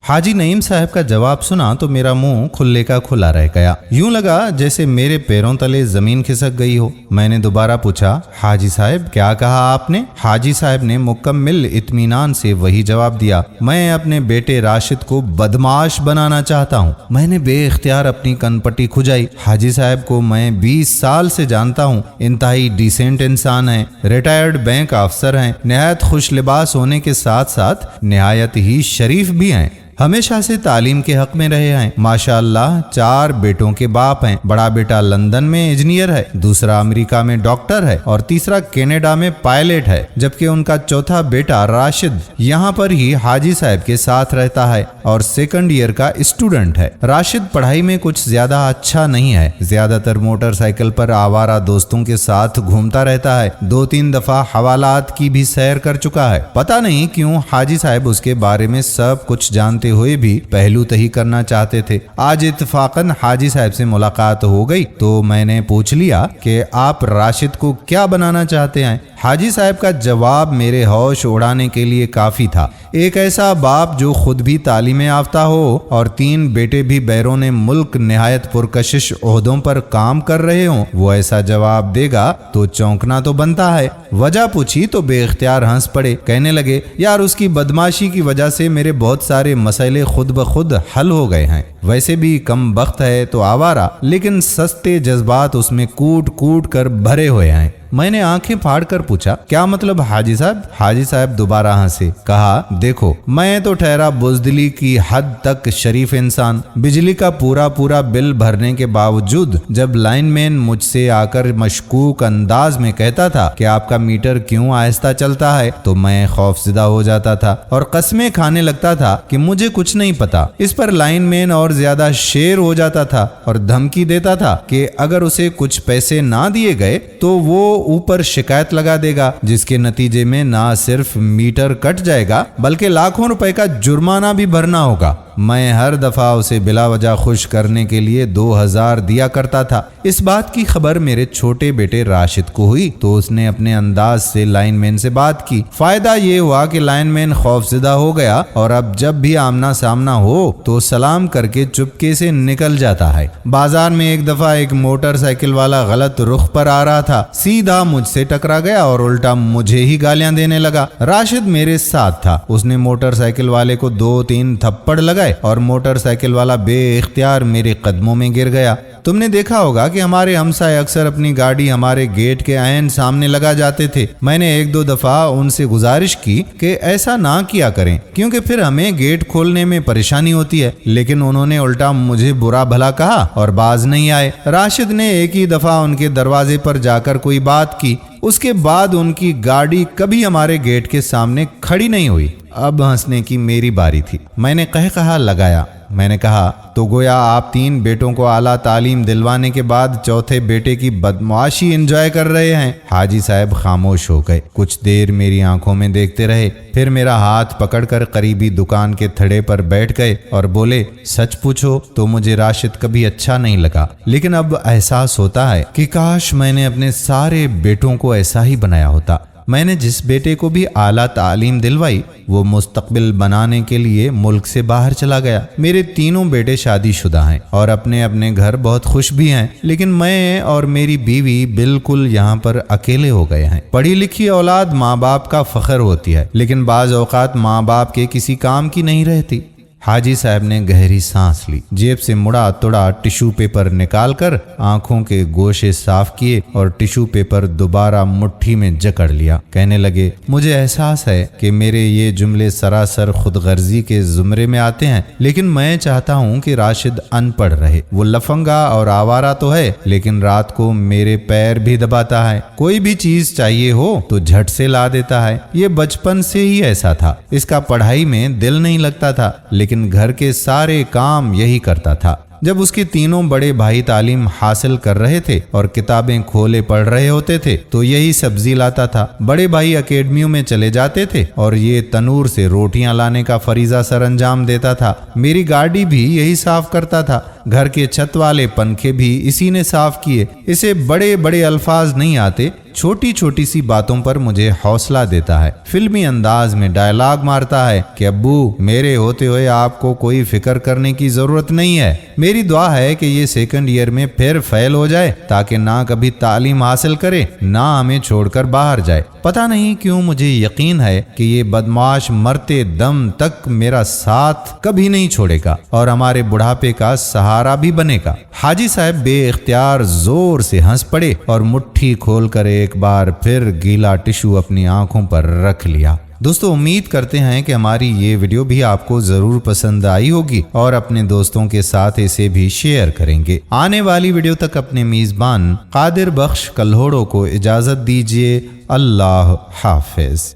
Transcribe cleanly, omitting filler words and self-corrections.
हाजी नईम साहब का जवाब सुना तो मेरा मुंह खुले का खुला रह गया। यूं लगा जैसे मेरे पैरों तले जमीन खिसक गई हो। मैंने दोबारा पूछा, हाजी साहब क्या कहा आपने? हाजी साहब ने मुकम्मल इत्मीनान से वही जवाब दिया, मैं अपने बेटे राशिद को बदमाश बनाना चाहता हूँ। मैंने बेइख्तियार अपनी कनपट्टी खुजाई। हाजी साहब को मैं 20 साल से जानता हूँ, इंतहाई डिसेंट इंसान है, रिटायर्ड बैंक अफसर हैं, निहायत खुश लिबास होने के साथ साथ निहायत ही शरीफ भी हैं, हमेशा से तालीम के हक में रहे हैं। माशाअल्लाह 4 बेटों के बाप हैं। बड़ा बेटा लंदन में इंजीनियर है, दूसरा अमेरिका में डॉक्टर है और तीसरा कनाडा में पायलट है, जबकि उनका चौथा बेटा राशिद यहाँ पर ही हाजी साहब के साथ रहता है और सेकंड ईयर का स्टूडेंट है। राशिद पढ़ाई में कुछ ज्यादा अच्छा नहीं है, ज्यादातर मोटरसाइकिल पर आवारा दोस्तों के साथ घूमता रहता है। 2-3 दफा हवालात की भी सैर कर चुका है। पता नहीं क्यों हाजी साहब उसके बारे में सब कुछ जानते हुए भी पहलू तही करना चाहते थे। आज इत्तफाकन हाजी साहब से मुलाकात हो गई तो मैंने पूछ लिया कि आप राशिद को क्या बनाना चाहते हैं। हाजी साहब का जवाब मेरे होश उड़ाने के लिए काफी था। एक ऐसा बाप जो खुद भी तालीम याफ्ता हो और 3 बेटे भी बैरून मुल्क निहायत पुरकशिश ओहदों पर काम कर रहे हों, वो ऐसा जवाब देगा तो चौंकना तो बनता है। वजह पूछी तो बेइख्तियार हंस पड़े। कहने लगे, यार उसकी बदमाशी की वजह से मेरे बहुत सारे मसले खुद ब खुद हल हो गए हैं। वैसे भी कम बख्त है तो आवारा, लेकिन सस्ते जज्बात उसमें कूट कूट कर भरे हुए हैं। मैंने आंखें फाड़ कर पूछा, क्या मतलब हाजी साहब? हाजी साहब दोबारा हंसे। कहा, देखो मैं तो ठहरा बुज़दिली की हद तक शरीफ इंसान। बिजली का पूरा बिल भरने के बावजूद जब लाइनमैन मुझसे आकर मशकूक अंदाज में कहता था कि आपका मीटर क्यों आहिस्ता चलता है, तो मैं खौफज़दा हो जाता था और कस्में खाने लगता था कि मुझे कुछ नहीं पता। इस पर लाइनमैन और ज्यादा शेर हो जाता था और धमकी देता था कि अगर उसे कुछ पैसे ना दिए गए तो वो ऊपर शिकायत लगा देगा, जिसके नतीजे में ना सिर्फ मीटर कट जाएगा बल्कि लाखों रुपए का जुर्माना भी भरना होगा। मैं हर दफा उसे बिला वजह खुश करने के लिए 2000 दिया करता था। इस बात की खबर मेरे छोटे बेटे राशिद को हुई तो उसने अपने अंदाज से लाइनमैन से बात की। फायदा ये हुआ कि लाइनमैन खौफज़दा हो गया और अब जब भी आमना सामना हो तो सलाम करके चुपके से निकल जाता है। बाजार में एक दफा एक मोटरसाइकिल वाला गलत रुख पर आ रहा था, सीधा मुझसे टकरा गया और उल्टा मुझे ही गालियां देने लगा। राशिद मेरे साथ था। उसने मोटरसाइकिल वाले को 2-3 थप्पड़ लगाए और मोटरसाइकिल वाला बेइख्तियार मेरे कदमों में गिर गया। तुमने देखा होगा कि हमारे हमसाए अक्सर अपनी गाड़ी हमारे गेट के ऐन सामने लगा जाते थे। मैंने 1-2 दफा उनसे गुजारिश की कि ऐसा ना किया करें क्योंकि फिर हमें गेट खोलने में परेशानी होती है, लेकिन उन्होंने उल्टा मुझे बुरा भला कहा और बाज नहीं आए। राशिद ने एक ही दफा उनके दरवाजे पर जाकर कोई बात की, उसके बाद उनकी गाड़ी कभी हमारे गेट के सामने खड़ी नहीं हुई। अब हंसने की मेरी बारी थी। मैंने कहा लगाया। मैंने कहा, तो गोया आप 3 बेटों को आला तालीम दिलवाने के बाद चौथे बेटे की बदमाशी एंजॉय कर रहे हैं। हाजी साहब खामोश हो गए, कुछ देर मेरी आंखों में देखते रहे, फिर मेरा हाथ पकड़कर करीबी दुकान के थड़े पर बैठ गए और बोले, सच पूछो तो मुझे राशिद कभी अच्छा नहीं लगा, लेकिन अब एहसास होता है कि काश मैंने अपने सारे बेटों को ऐसा ही बनाया होता। मैंने जिस बेटे को भी आला तालीम दिलवाई वो मुस्तकबिल बनाने के लिए मुल्क से बाहर चला गया। मेरे 3 बेटे शादीशुदा हैं और अपने अपने घर बहुत खुश भी हैं, लेकिन मैं और मेरी बीवी बिल्कुल यहाँ पर अकेले हो गए हैं। पढ़ी लिखी औलाद माँ बाप का फख्र होती है, लेकिन बाज औकात माँ बाप के किसी काम की नहीं रहती। हाजी साहब ने गहरी सांस ली, जेब से मुड़ा तुड़ा टिश्यू पेपर निकालकर आंखों के गोशे साफ किए और टिश्यू पेपर दोबारा मुट्ठी में जकड़ लिया। कहने लगे, मुझे एहसास है कि मेरे ये जुमले सरासर खुदगर्जी के जुमरे में आते हैं, लेकिन मैं चाहता हूँ कि राशिद अनपढ़ रहे। वो लफंगा और आवारा तो है, लेकिन रात को मेरे पैर भी दबाता है। कोई भी चीज चाहिए हो तो झट से ला देता है। ये बचपन से ही ऐसा था। इसका पढ़ाई में दिल नहीं लगता था, लेकिन घर के सारे काम यही करता था। जब उसके 3 बड़े भाई तालीम हासिल कर रहे थे और किताबें खोले पढ़ रहे होते थे तो यही सब्जी लाता था। बड़े भाई अकेडमियों में चले जाते थे और ये तनूर से रोटियां लाने का फरीजा सर अंजाम देता था। मेरी गाड़ी भी यही साफ करता था। घर के छत वाले पंखे भी इसी ने साफ किए। इसे बड़े बड़े अल्फाज नहीं आते, چھوٹی چھوٹی سی باتوں پر مجھے حوصلہ دیتا ہے، فلمی انداز میں ڈائلاگ مارتا ہے کہ ابو میرے ہوتے ہوئے آپ کو کوئی فکر کرنے کی ضرورت نہیں ہے، میری دعا ہے کہ یہ سیکنڈ ایئر میں پھر فیل ہو جائے تاکہ نہ کبھی تعلیم حاصل کرے نہ ہمیں چھوڑ کر باہر جائے۔ پتہ نہیں کیوں مجھے یقین ہے کہ یہ بدمعاش مرتے دم تک میرا ساتھ کبھی نہیں چھوڑے گا اور ہمارے بڑھاپے کا سہارا بھی بنے گا۔ حاجی صاحب بے اختیار زور سے ہنس پڑے اور مٹھی کھول کر ایک بار پھر گیلا ٹشو اپنی آنکھوں پر رکھ لیا۔ دوستو امید کرتے ہیں کہ ہماری یہ ویڈیو بھی آپ کو ضرور پسند آئی ہوگی اور اپنے دوستوں کے ساتھ اسے بھی شیئر کریں گے۔ آنے والی ویڈیو تک اپنے میزبان قادر بخش کلہوڑوں کو اجازت دیجیے۔ اللہ حافظ۔